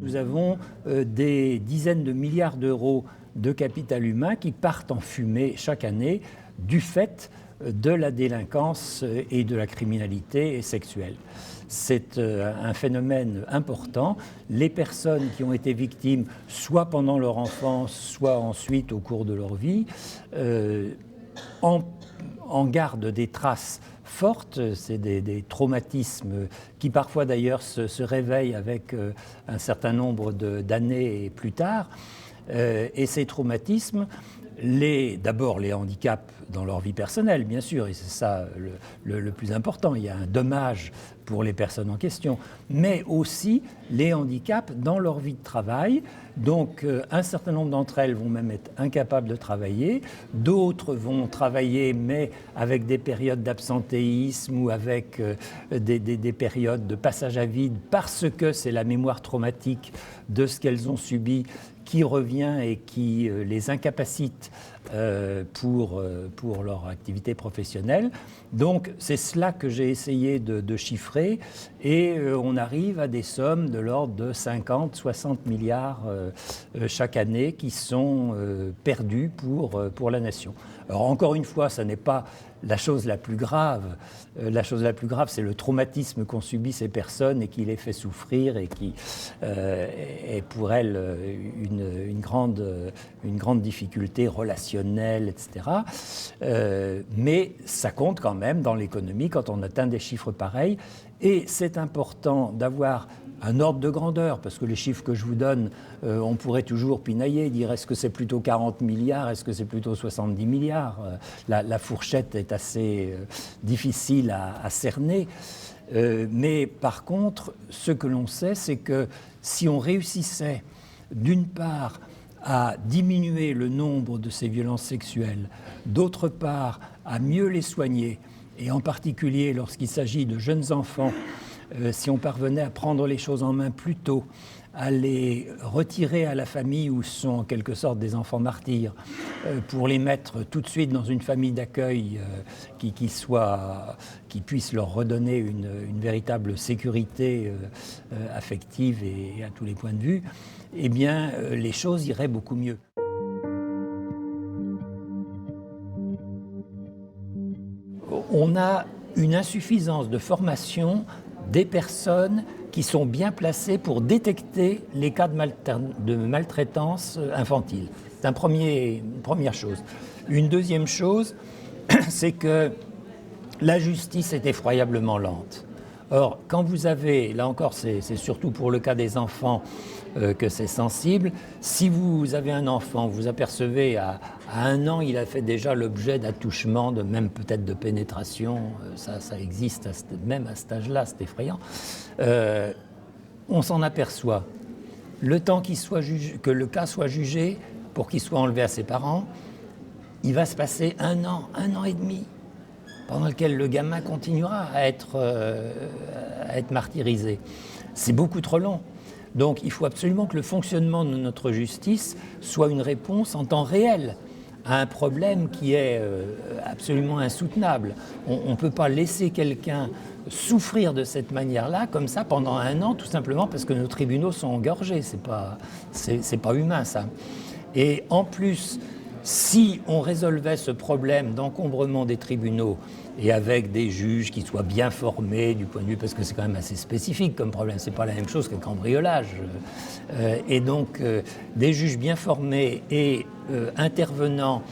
Nous avons des dizaines de milliards d'euros de capital humain qui partent en fumée chaque année du fait de la délinquance et de la criminalité sexuelle. C'est un phénomène important. Les personnes qui ont été victimes, soit pendant leur enfance, soit ensuite au cours de leur vie, en gardent des traces fortes. C'est des traumatismes qui parfois d'ailleurs se réveillent avec un certain nombre d'années plus tard. Et ces traumatismes, d'abord les handicaps dans leur vie personnelle, bien sûr, et c'est ça le plus important. Il y a un dommage pour les personnes en question, mais aussi les handicaps dans leur vie de travail. Donc un certain nombre d'entre elles vont même être incapables de travailler, d'autres vont travailler mais avec des périodes d'absentéisme ou avec des périodes de passage à vide parce que c'est la mémoire traumatique de ce qu'elles ont subi qui revient et qui les incapacite pour leur activité professionnelle. Donc c'est cela que j'ai essayé de chiffrer et on arrive à des sommes de l'ordre de 50-60 milliards chaque année qui sont perdus pour la nation. Alors encore une fois, ça n'est pas la chose la plus grave. La chose la plus grave, c'est le traumatisme qu'ont subi ces personnes et qui les fait souffrir et qui est pour elles une grande difficulté relationnelle, etc. Mais ça compte quand même dans l'économie quand on atteint des chiffres pareils. Et c'est important d'avoir un ordre de grandeur, parce que les chiffres que je vous donne, on pourrait toujours pinailler, dire est-ce que c'est plutôt 40 milliards, est-ce que c'est plutôt 70 milliards. La fourchette est assez difficile à cerner. Mais par contre, ce que l'on sait, c'est que si on réussissait, d'une part, à diminuer le nombre de ces violences sexuelles, d'autre part, à mieux les soigner, et en particulier lorsqu'il s'agit de jeunes enfants, si on parvenait à prendre les choses en main plus tôt, à les retirer à la famille où ce sont en quelque sorte des enfants martyrs, pour les mettre tout de suite dans une famille d'accueil qui puisse leur redonner une véritable sécurité affective et à tous les points de vue, eh bien les choses iraient beaucoup mieux. On a une insuffisance de formation des personnes qui sont bien placées pour détecter les cas de maltraitance infantile. C'est une première chose. Une deuxième chose, c'est que la justice est effroyablement lente. Or, quand vous avez, là encore, c'est surtout pour le cas des enfants que c'est sensible, si vous avez un enfant, vous apercevez à 1 an, il a fait déjà l'objet d'attouchements, même peut-être de pénétration, ça existe même à cet âge-là, c'est effrayant. On s'en aperçoit. Le temps que le cas soit jugé, pour qu'il soit enlevé à ses parents, il va se passer 1 an et demi, pendant lequel le gamin continuera à être martyrisé. C'est beaucoup trop long. Donc il faut absolument que le fonctionnement de notre justice soit une réponse en temps réel à un problème qui est absolument insoutenable. On ne peut pas laisser quelqu'un souffrir de cette manière-là, comme ça, pendant 1 an, tout simplement parce que nos tribunaux sont engorgés. C'est pas humain, ça. Et en plus, si on résolvait ce problème d'encombrement des tribunaux et avec des juges qui soient bien formés du point de vue, parce que c'est quand même assez spécifique comme problème, c'est pas la même chose qu'un cambriolage, et donc des juges bien formés et intervenant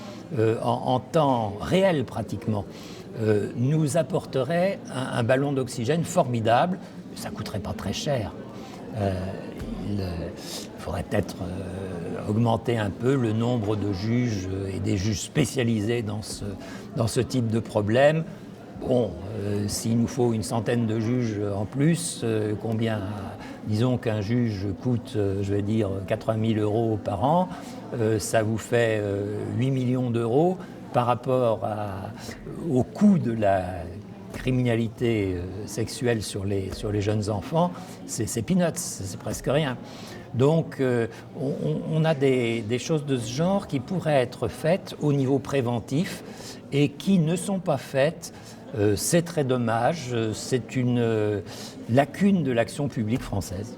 en temps réel pratiquement, nous apporteraient un ballon d'oxygène formidable. Ça coûterait pas très cher. Il faudrait peut-être augmenter un peu le nombre de juges et des juges spécialisés dans ce type de problème. Bon, s'il nous faut une centaine de juges en plus, disons qu'un juge coûte, 80 000 € par an, ça vous fait 8 millions d'euros par rapport au coût de la criminalité sexuelle sur les jeunes enfants, c'est peanuts, c'est presque rien. Donc on a des choses de ce genre qui pourraient être faites au niveau préventif et qui ne sont pas faites. C'est très dommage, c'est une lacune de l'action publique française.